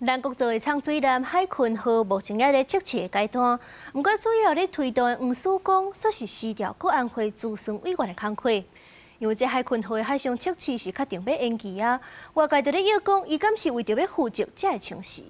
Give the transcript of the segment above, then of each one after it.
咱国做的长水南海鲲号目前也在测试的阶段，不过主要咧推动黄曙光说是辞掉国安会资深委员的工作，因为这海鲲号的海上测试是确定要延期啊，外界就咧要讲，伊敢是为着要负责这个情势。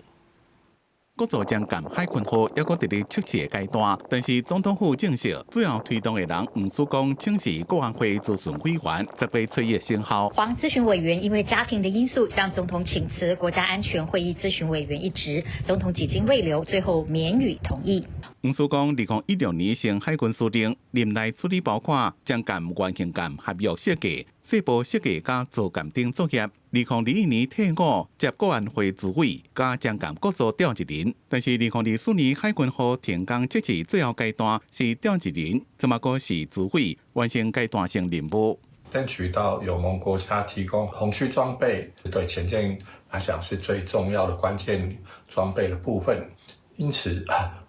国造将舰海鲲号还阁伫咧测试的阶段，但是总统府证实，主要推动的人黄曙光请示国安会资深委员，10月7日生效。黄咨询委员因为家庭的因素向总统请辞国家安全会议咨询委员一职，总统几经未留，最后免予同意。黄曙光2016年升海军司令，任内处理包括将舰原型舰合约设计、细部设计加造舰等作业。 2021年退伍接国安会主委，加将舰各组调一人，但是2024年海军号停工测试最后阶段是调一人，这么个是主委完成阶段性任务。争取到友盟国家提供红区装备，对前舰来讲是最重要的关键装备的部分，因此。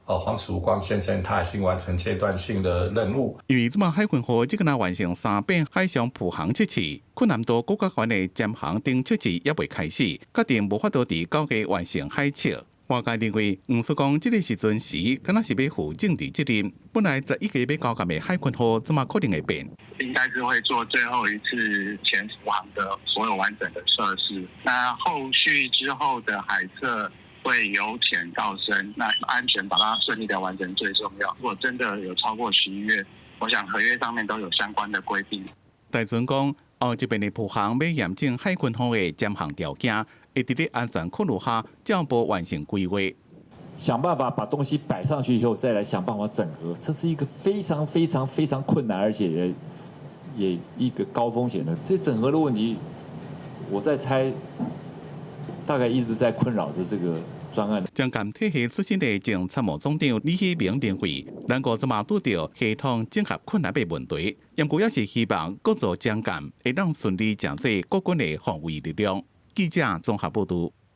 黄曙光先生他已经完成阶段性的任务。因为这么海鲲号即个若完成3遍海上普航测试，困难度国家权的监航等测试也未开始，决定无法度伫9月完成海测。外界认为，黄曙光这个时阵时，敢若是要负政治责任。本来11月要交接的海鲲号，怎么可能会变？应该是会做最后一次前往的所有完整的测试。那后续之后的海测。 会由浅到深，那安全把它顺利的完成最重要。如果真的有超过11月，我想合约上面都有相关的规定。大船讲，后这边的普航要验证海鲲号的监航条件，会伫咧安全考虑下，暂不完成规划。想办法把东西摆上去以后，再来想办法整合，这是一个非常困难，而且也一个高风险的。这整合的问题，我在猜。 大概一直在困扰着这个专案。将舰体系出身的前参谋总长李喜明认为，咱国这么拄到系统整合困难的问题，因故也是希望各组将舰会当顺利乘坐国军的防卫力量。记者综合报道。